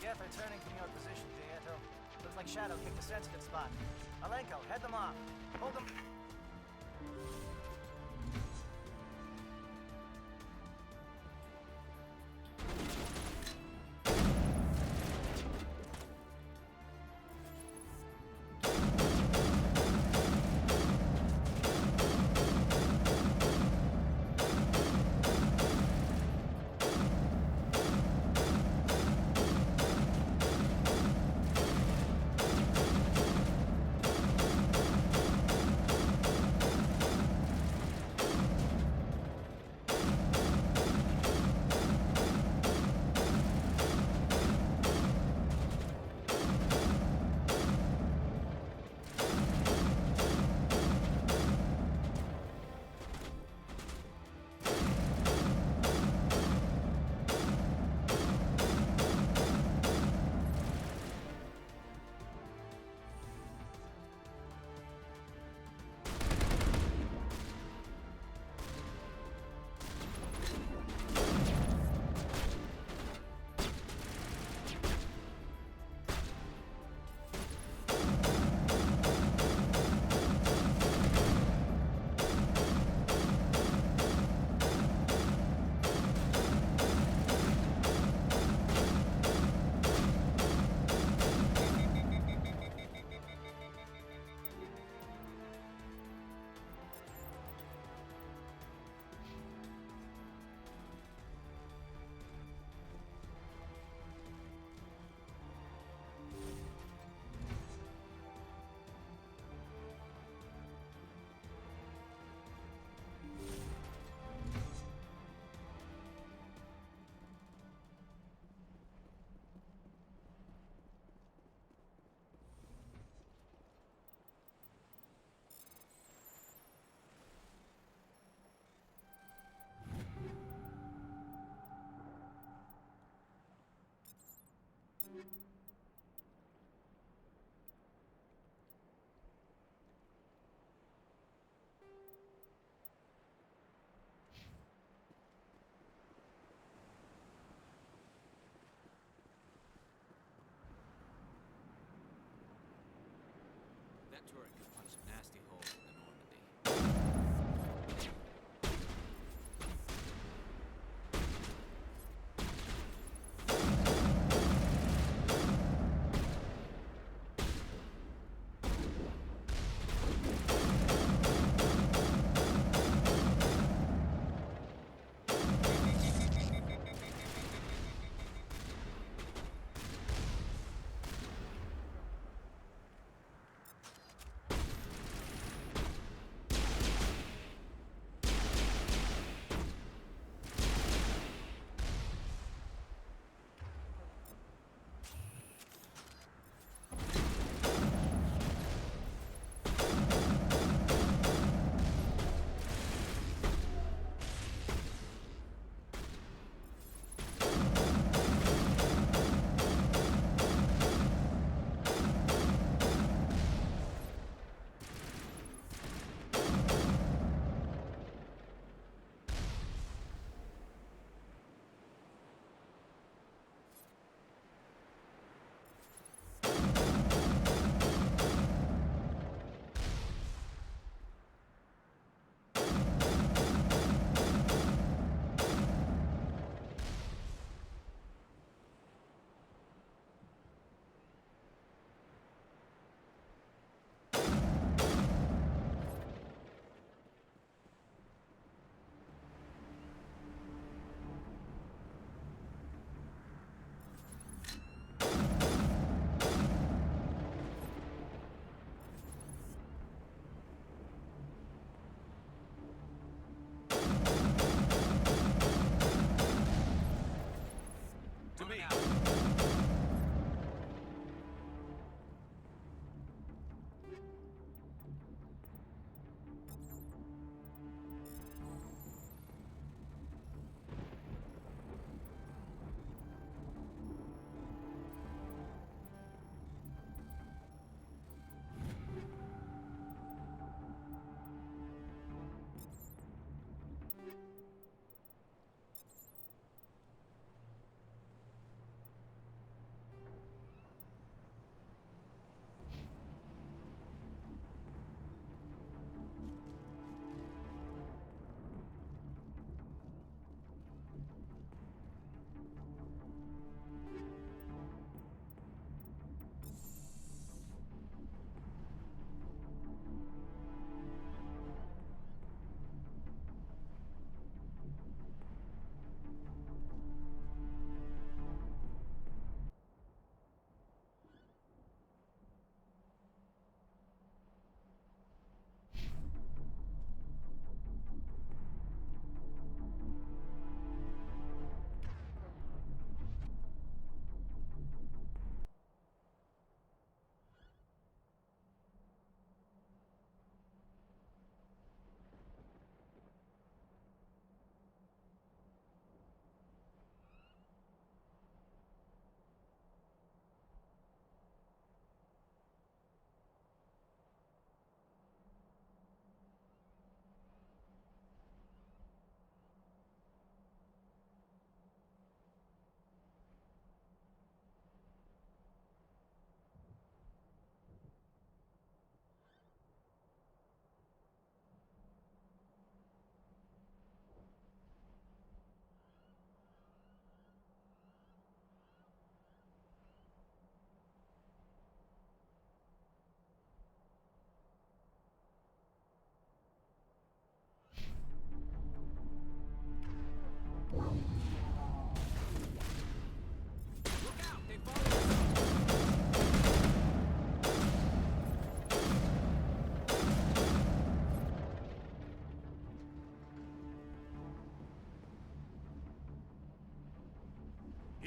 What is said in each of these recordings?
Geth are turning from your position, Pietro. Looks like Shadow kicked a sensitive spot. Alenko, head them off. Hold them. That turret could punch some nasty holes in the Normandy.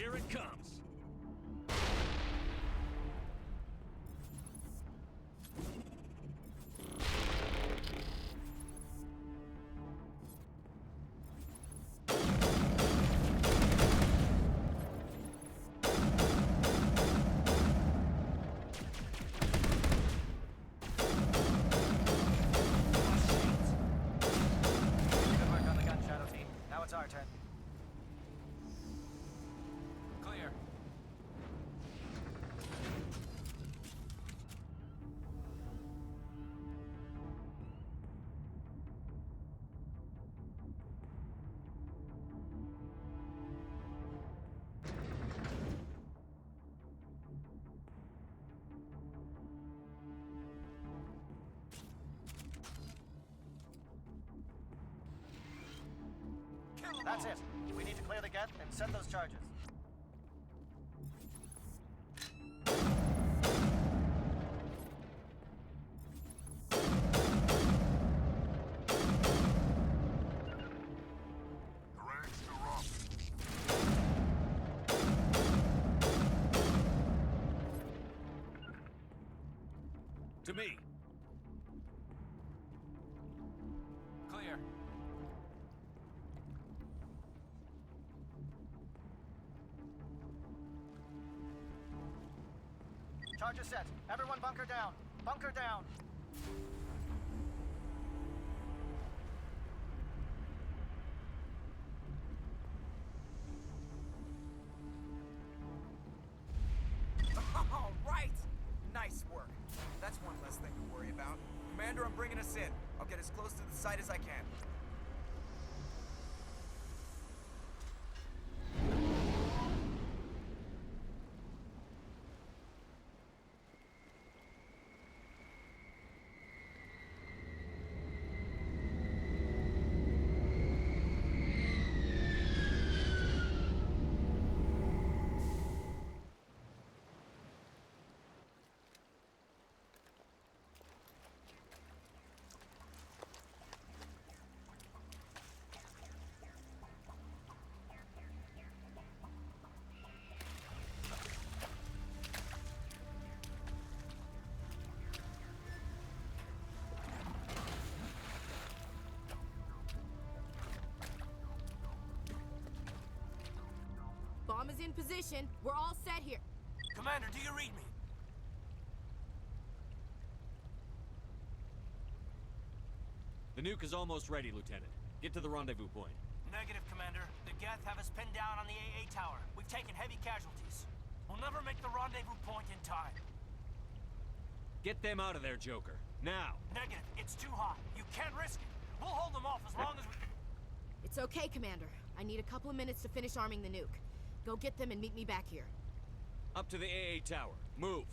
Here it comes. Good work on the gun, Shadow Team. Now it's our turn. Clear. That's it. We need to clear the gate and set those charges. The ranks are up. To me. Clear. Charges set. Everyone bunker down. Bunker down. All right! Nice work. That's one less thing to worry about. Commander, I'm bringing us in. I'll get as close to the site as I can. Bomb is in position. We're all set here. Commander, do you read me? The nuke is almost ready, Lieutenant. Get to the rendezvous point. Negative, Commander. The Geth have us pinned down on the AA tower. We've taken heavy casualties. We'll never make the rendezvous point in time. Get them out of there, Joker. Now! Negative. It's too hot. You can't risk it. We'll hold them off as long as we... It's okay, Commander. I need a couple of minutes to finish arming the nuke. Go get them and meet me back here. Up to the AA tower. Move!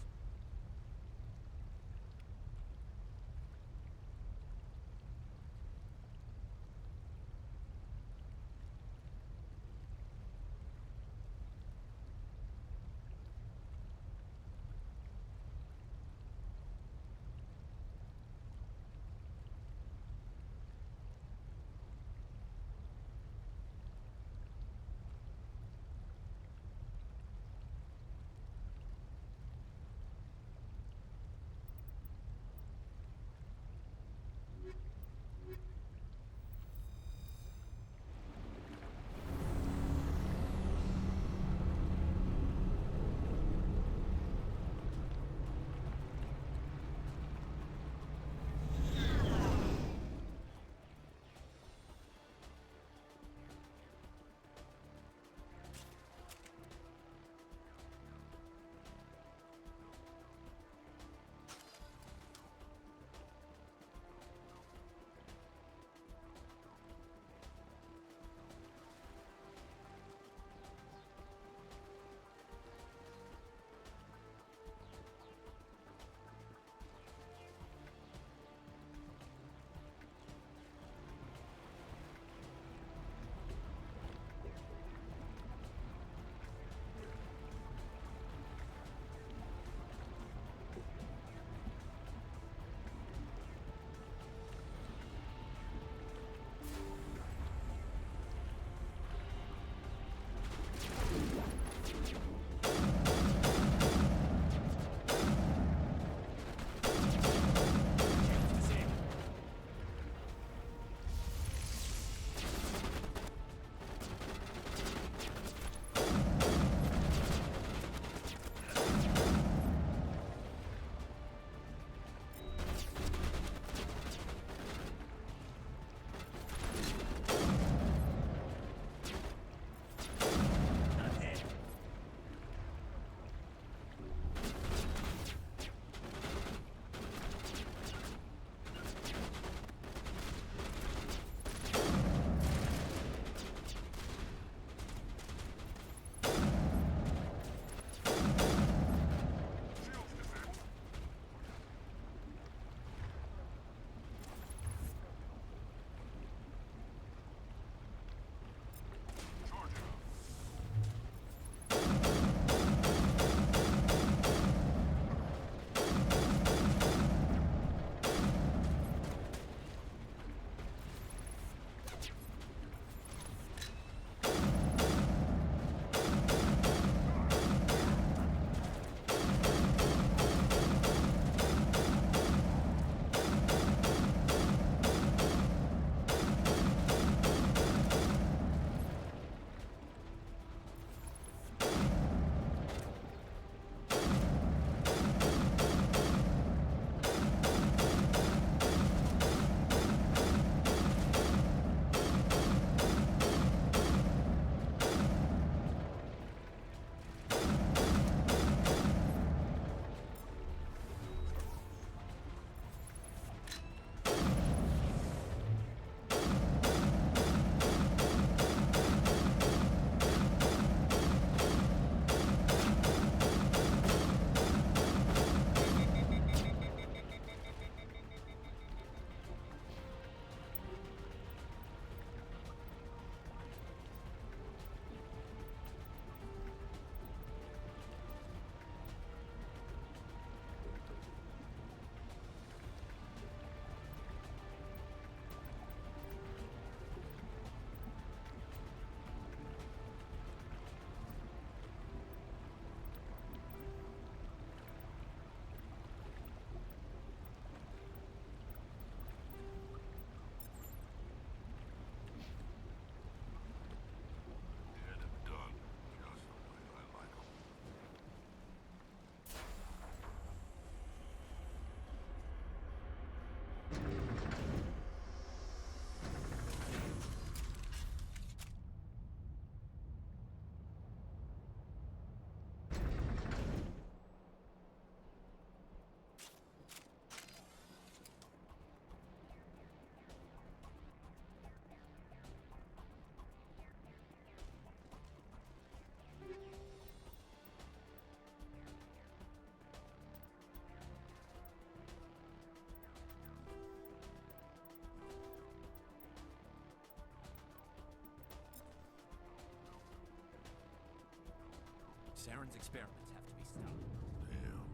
Saren's experiments have to be stopped. Damn.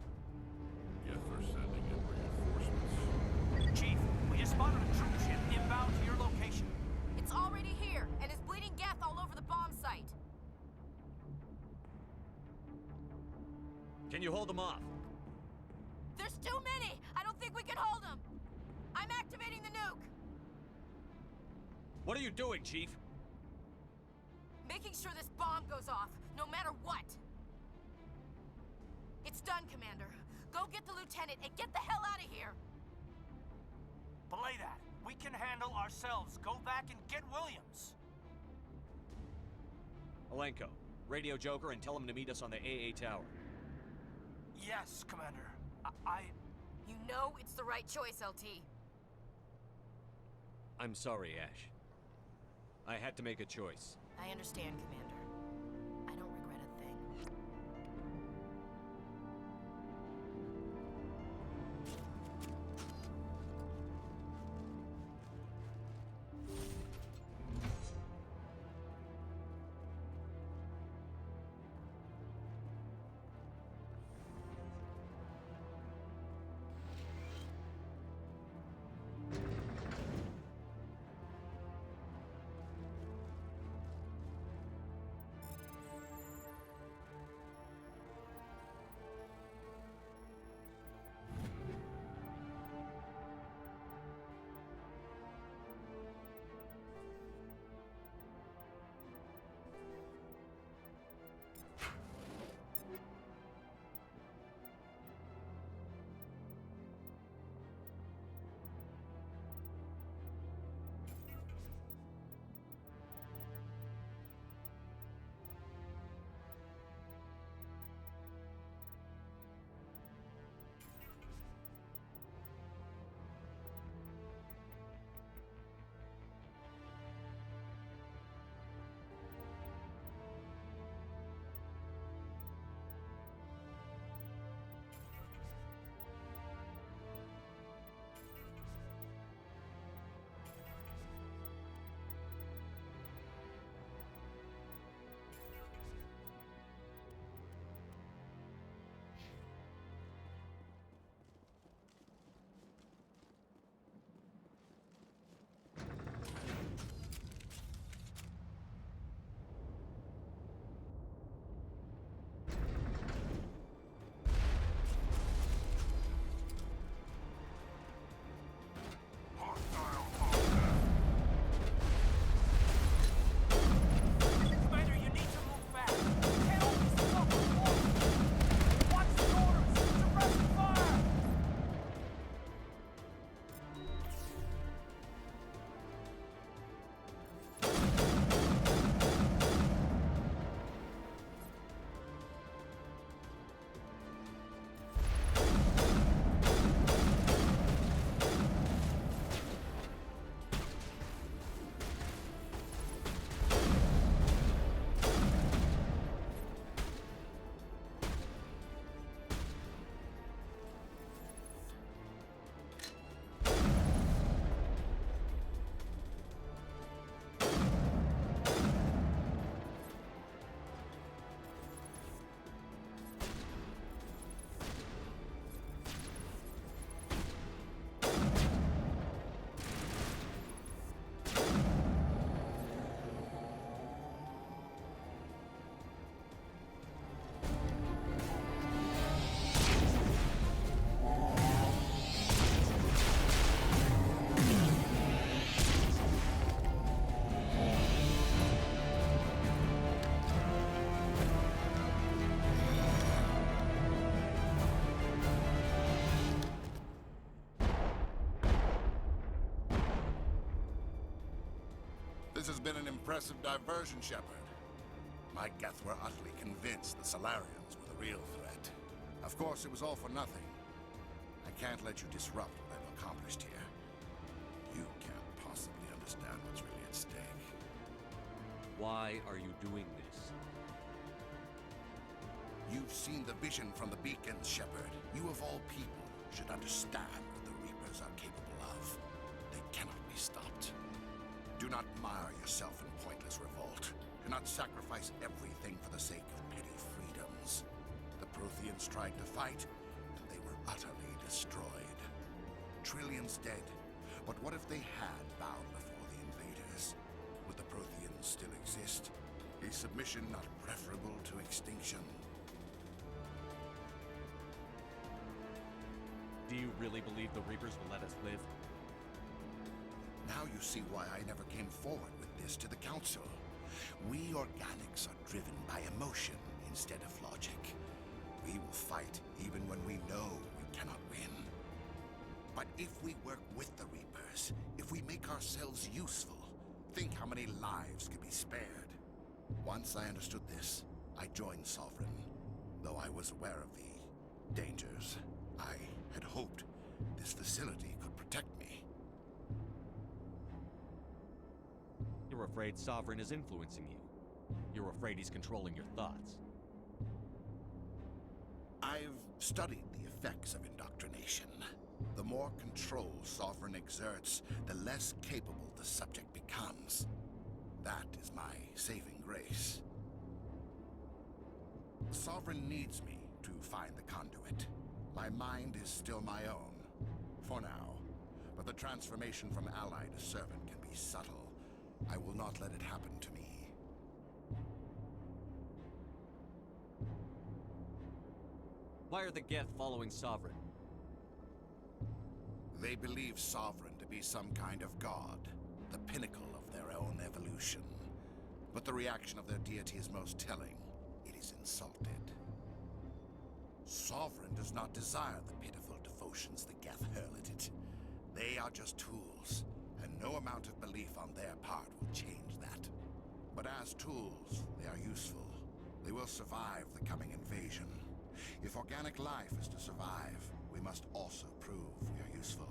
Guess they're sending in reinforcements. Chief, we just spotted a troop ship inbound to your location. It's already here, and is bleeding Geth all over the bomb site. Can you hold them off? There's too many! I don't think we can hold them! I'm activating the nuke! What are you doing, Chief? Making sure this bomb goes off, no matter what! It's done, Commander. Go get the lieutenant and get the hell out of here! Belay that. We can handle ourselves. Go back and get Williams. Alenko, radio Joker and tell him to meet us on the AA tower. Yes, Commander. You know it's the right choice, LT. I'm sorry, Ash. I had to make a choice. I understand, Commander. I don't regret a thing. Commander, you need to move fast. You can't hold this stuff for war. Watch the orders. Suppress the fire. This has been an impressive diversion, Shepard. My Geth were utterly convinced the Solarians were the real threat. Of course, it was all for nothing. I can't let you disrupt what I've accomplished here. You can't possibly understand what's really at stake. Why are you doing this? You've seen the vision from the beacons, Shepard. You of all people should understand what the Reapers are capable of. They cannot be stopped. Do not mire yourself in pointless revolt. Do not sacrifice everything for the sake of petty freedoms. tried to fight, and they were utterly destroyed. Trillions dead. But what if they had bowed before the invaders? Would the Protheans still exist? Is submission not preferable to extinction? Do you really believe the Reapers will let us live? Now you see why I never came forward with this to the Council. We organics are driven by emotion instead of logic. We will fight even when we know we cannot win. But if we work with the Reapers, if we make ourselves useful, think how many lives could be spared. Once I understood this, I joined Sovereign, though I was aware of the dangers. I had hoped this facility could protect me. You're afraid Sovereign is influencing you. You're afraid he's controlling your thoughts. I've studied the effects of indoctrination. The more control Sovereign exerts, the less capable the subject becomes. That is my saving grace. Sovereign needs me to find the conduit. My mind is still my own, for now. But the transformation from ally to servant can be subtle. I will not let it happen to me. Why are the Geth following Sovereign? They believe Sovereign to be some kind of god, the pinnacle of their own evolution. But the reaction of their deity is most telling. It is insulted. Sovereign does not desire the pitiful devotions the Geth hurl at it. They are just tools, and no amount of belief on their part will change that. But as tools, they are useful. They will survive the coming invasion. If organic life is to survive, we must also prove we are useful.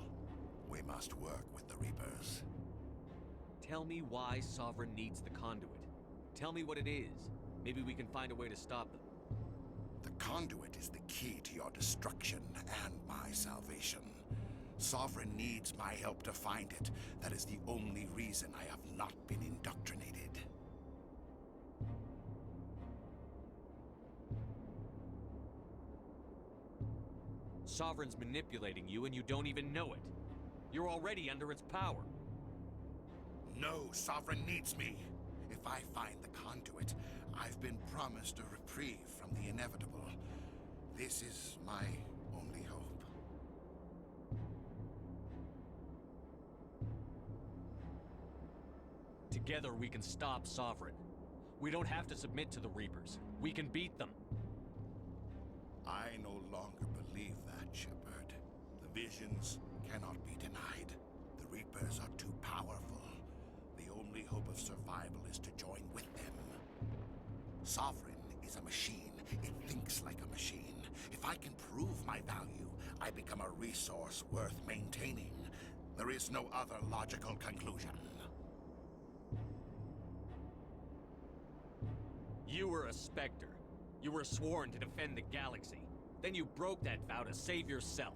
We must work with the Reapers. Tell me why Sovereign needs the conduit. Tell me what it is. Maybe we can find a way to stop them. The conduit is the key to your destruction and my salvation. Sovereign needs my help to find it. That is the only reason I have not been indoctrinated. Sovereign's manipulating you and you don't even know it. You're already under its power. No, Sovereign needs me. If I find the conduit, I've been promised a reprieve from the inevitable. This is my only hope. Together we can stop Sovereign. We don't have to submit to the Reapers. We can beat them. I no longer believe that, Shepard. The visions cannot be denied. The Reapers are too powerful. The only hope of survival is to join with them. Sovereign is a machine. It thinks like a machine. If I can prove my value, I become a resource worth maintaining. There is no other logical conclusion. You were a Spectre. You were sworn to defend the galaxy. Then you broke that vow to save yourself.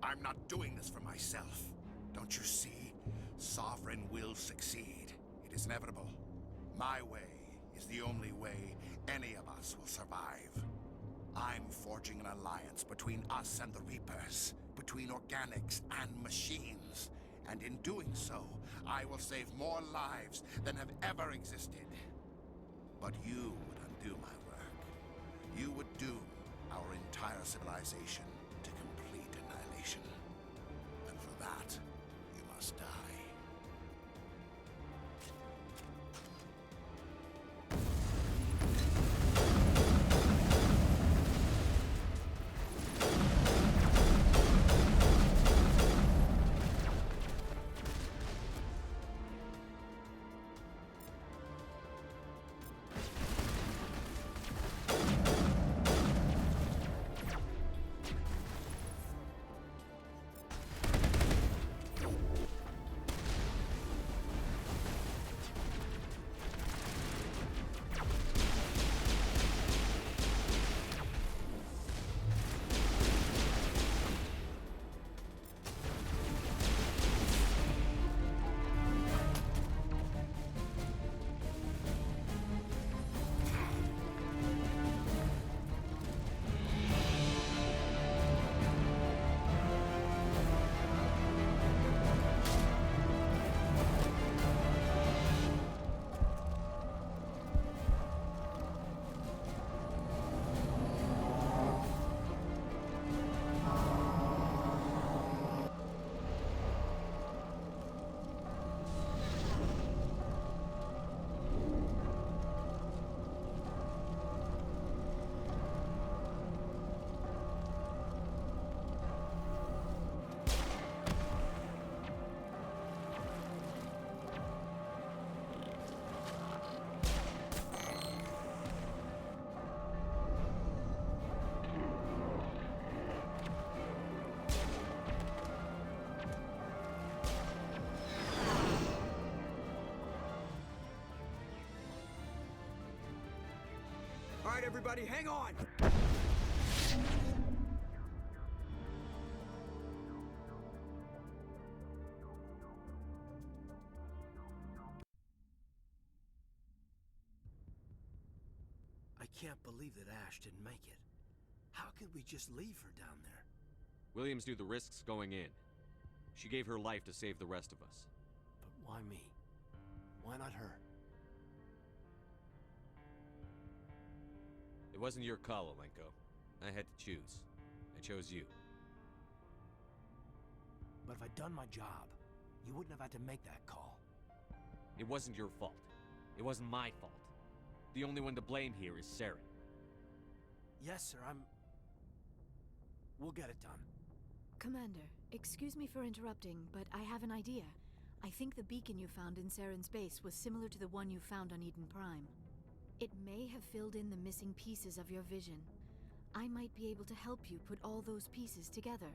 I'm not doing this for myself. Don't you see? Sovereign will succeed. It is inevitable. My way is the only way any of us will survive. I'm forging an alliance between us and the Reapers, between organics and machines. And in doing so, I will save more lives than have ever existed. But you would undo my work. You would doom our entire civilization to complete annihilation. And for that, you must die. All right, everybody, hang on! I can't believe that Ash didn't make it. How could we just leave her down there? Williams knew the risks going in. She gave her life to save the rest of us. But why me? Why not her? It wasn't your call, Alenko. I had to choose. I chose you. But if I'd done my job, you wouldn't have had to make that call. It wasn't your fault. It wasn't my fault. The only one to blame here is Saren. Yes, sir, We'll get it done. Commander, excuse me for interrupting, but I have an idea. I think the beacon you found in Saren's base was similar to the one you found on Eden Prime. It may have filled in the missing pieces of your vision. I might be able to help you put all those pieces together.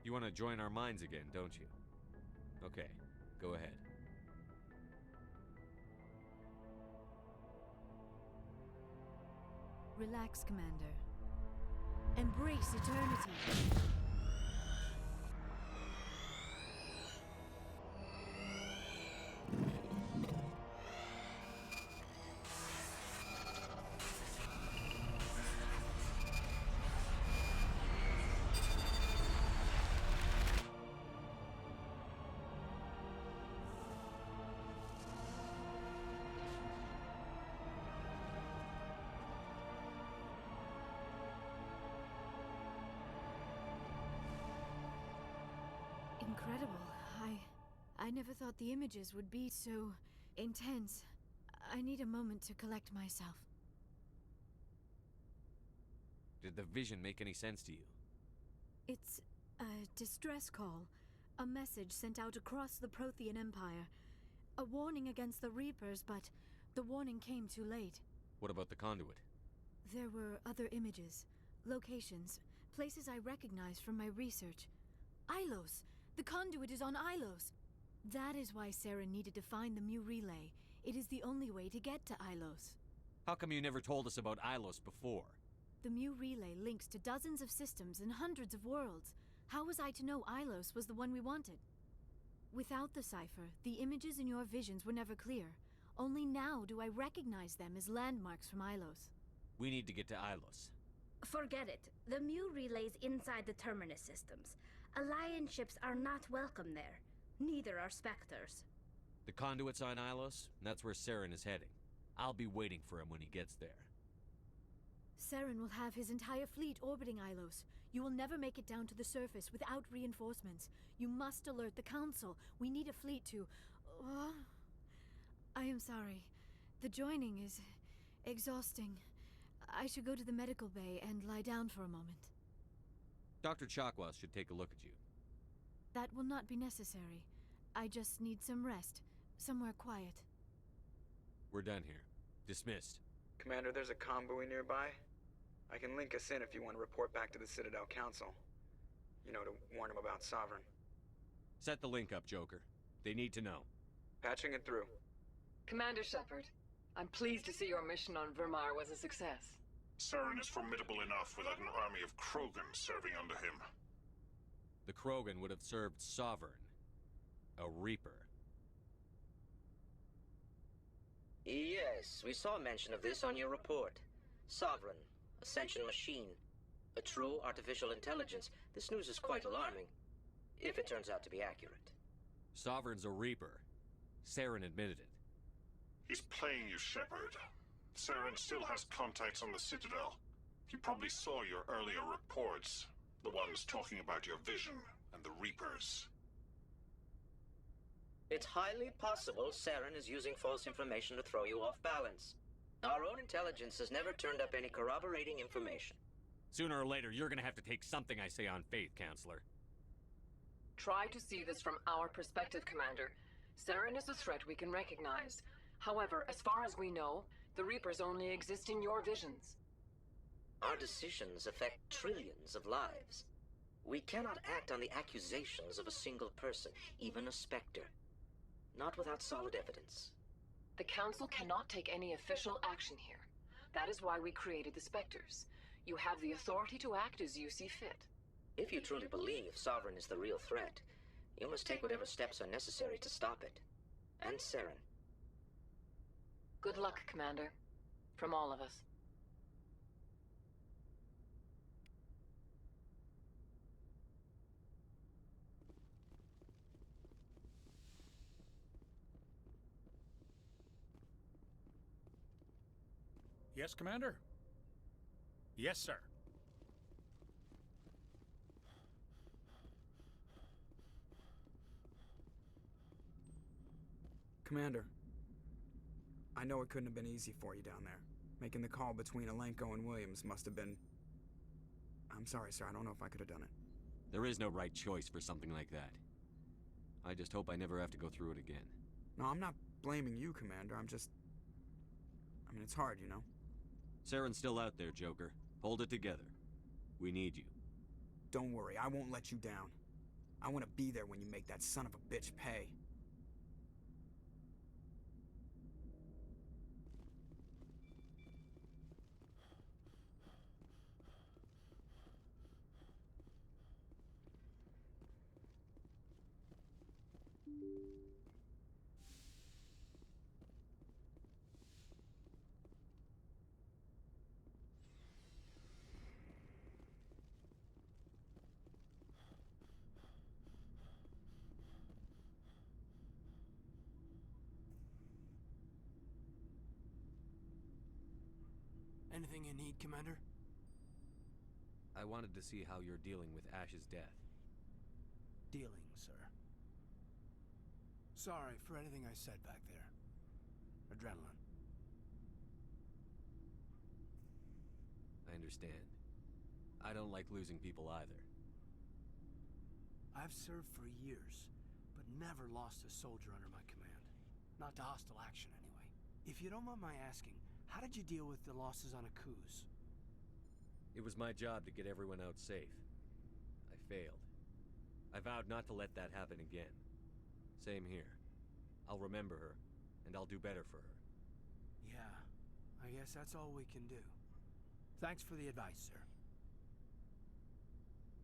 You want to join our minds again, don't you? Okay, go ahead. Relax, Commander. Embrace eternity. Incredible. I never thought the images would be so intense. I need a moment to collect myself. Did the vision make any sense to you? It's a distress call. A message sent out across the Prothean Empire. A warning against the Reapers, but the warning came too late. What about the conduit? There were other images, locations, places I recognized from my research. Ilos! The conduit is on Ilos! That is why Saren needed to find the Mu Relay. It is the only way to get to Ilos. How come you never told us about Ilos before? The Mu Relay links to dozens of systems and hundreds of worlds. How was I to know Ilos was the one we wanted? Without the cipher, the images in your visions were never clear. Only now do I recognize them as landmarks from Ilos. We need to get to Ilos. Forget it. The Mu Relay's inside the Terminus systems. Alliance ships are not welcome there. Neither are Spectres. The conduit's on Ilos, and that's where Saren is heading. I'll be waiting for him when he gets there. Saren will have his entire fleet orbiting Ilos. You will never make it down to the surface without reinforcements. You must alert the Council. We need a fleet to... I am sorry. The joining is exhausting. I should go to the medical bay and lie down for a moment. Dr. Chakwas should take a look at you. That will not be necessary. I just need some rest. Somewhere quiet. We're done here. Dismissed. Commander, there's a convoy nearby. I can link us in if you want to report back to the Citadel Council. You know, to warn them about Sovereign. Set the link up, Joker. They need to know. Patching it through. Commander Shepard, I'm pleased to see your mission on Vermar was a success. Saren is formidable enough without an army of Krogan serving under him. The Krogan would have served Sovereign. A Reaper. Yes, we saw mention of this on your report. Sovereign, Ascension machine, a true artificial intelligence. This news is quite alarming, if it turns out to be accurate. Sovereign's a Reaper. Saren admitted it. He's playing you, Shepard. Saren still has contacts on the Citadel. He probably saw your earlier reports. The ones talking about your vision and the Reapers. It's highly possible Saren is using false information to throw you off balance. Our own intelligence has never turned up any corroborating information. Sooner or later, you're gonna have to take something I say on faith, Counselor. Try to see this from our perspective, Commander. Saren is a threat we can recognize. However, as far as we know, the Reapers only exist in your visions. Our decisions affect trillions of lives. We cannot act on the accusations of a single person, even a Spectre. Not without solid evidence. The Council cannot take any official action here. That is why we created the Spectres. You have the authority to act as you see fit. If you truly believe Sovereign is the real threat, you must take whatever steps are necessary to stop it. And Saren. Good luck, Commander. From all of us. Yes, Commander? Yes, sir. Commander, I know it couldn't have been easy for you down there. Making the call between Alenko and Williams must have been... I'm sorry, sir. I don't know if I could have done it. There is no right choice for something like that. I just hope I never have to go through it again. No, I'm not blaming you, Commander. I'm just... I mean, it's hard, you know? Saren's still out there, Joker. Hold it together. We need you. Don't worry, I won't let you down. I want to be there when you make that son of a bitch pay. Anything you need, Commander? I wanted to see how you're dealing with Ash's death. Dealing, sir. Sorry for anything I said back there. Adrenaline. I understand. I don't like losing people either. I've served for years, but never lost a soldier under my command. Not to hostile action, anyway. If you don't mind my asking, how did you deal with the losses on Akuz? It was my job to get everyone out safe. I failed. I vowed not to let that happen again. Same here. I'll remember her, and I'll do better for her. Yeah, I guess that's all we can do. Thanks for the advice, sir.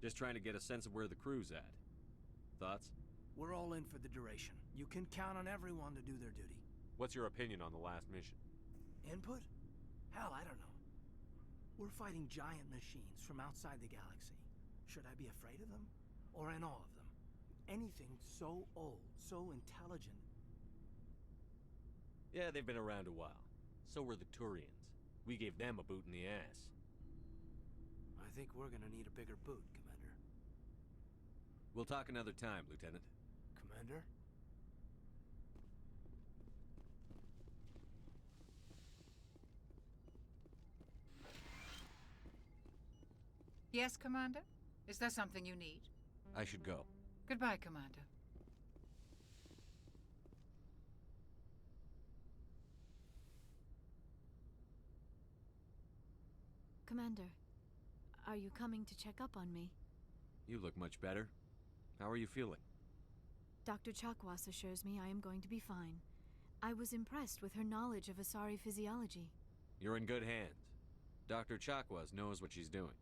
Just trying to get a sense of where the crew's at. Thoughts? We're all in for the duration. You can count on everyone to do their duty. What's your opinion on the last mission? Input? Hell, I don't know. We're fighting giant machines from outside the galaxy. Should I be afraid of them? Or in awe of them? Anything so old, so intelligent. Yeah, they've been around a while. So were the Turians. We gave them a boot in the ass. I think we're gonna need a bigger boot, Commander. We'll talk another time, Lieutenant. Commander? Yes, Commander? Is there something you need? I should go. Goodbye, Commander. Commander, are you coming to check up on me? You look much better. How are you feeling? Dr. Chakwas assures me I am going to be fine. I was impressed with her knowledge of Asari physiology. You're in good hands. Dr. Chakwas knows what she's doing.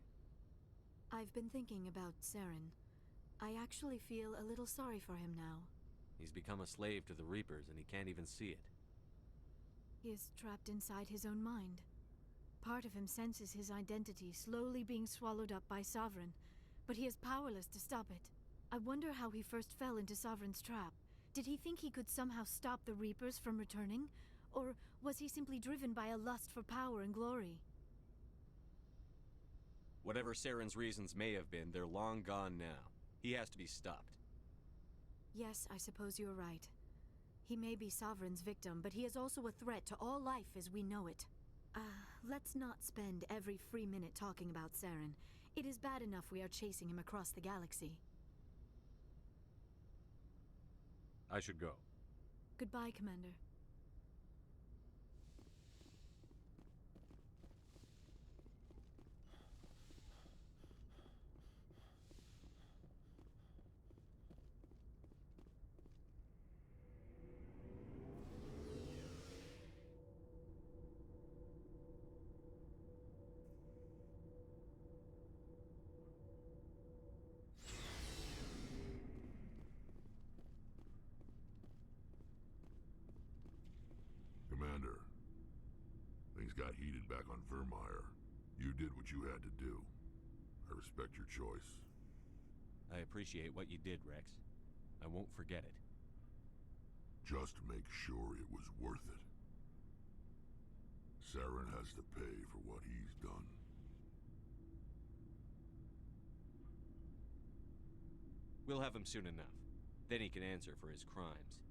I've been thinking about Saren. I actually feel a little sorry for him now. He's become a slave to the Reapers and he can't even see it. He is trapped inside his own mind. Part of him senses his identity slowly being swallowed up by Sovereign, but he is powerless to stop it. I wonder how he first fell into Sovereign's trap. Did he think he could somehow stop the Reapers from returning? Or was he simply driven by a lust for power and glory? Whatever Saren's reasons may have been, they're long gone now. He has to be stopped. Yes, I suppose you're right. He may be Sovereign's victim, but he is also a threat to all life as we know it. Let's not spend every free minute talking about Saren. It is bad enough we are chasing him across the galaxy. I should go. Goodbye, Commander. Things got heated back on Vermeer. You did what you had to do. I respect your choice. I appreciate what you did, Rex. I won't forget it. Just make sure it was worth it. Saren has to pay for what he's done. We'll have him soon enough. Then he can answer for his crimes.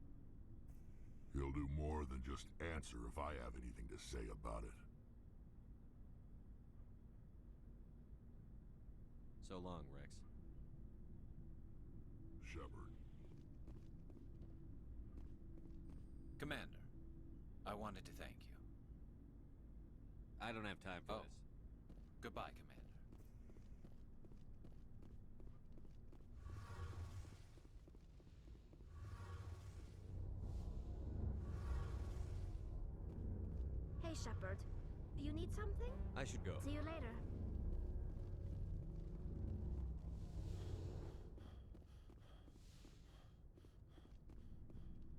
He'll do more than just answer if I have anything to say about it. So long, Rex. Shepard. Commander, I wanted to thank you. I don't have time for this. Goodbye, Commander. Hey, Shepard. You need something? I should go. See you later.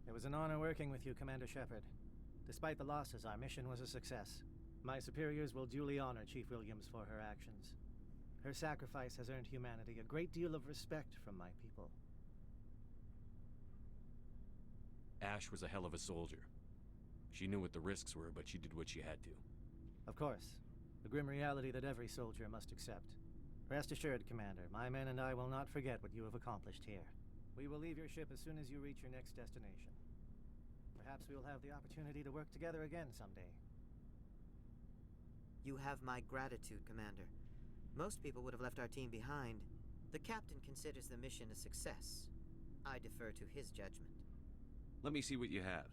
It was an honor working with you, Commander Shepard. Despite the losses, our mission was a success. My superiors will duly honor Chief Williams for her actions. Her sacrifice has earned humanity a great deal of respect from my people. Ash was a hell of a soldier. She knew what the risks were, but she did what she had to. Of course. The grim reality that every soldier must accept. Rest assured, Commander, my men and I will not forget what you have accomplished here. We will leave your ship as soon as you reach your next destination. Perhaps we will have the opportunity to work together again someday. You have my gratitude, Commander. Most people would have left our team behind. The captain considers the mission a success. I defer to his judgment. Let me see what you have.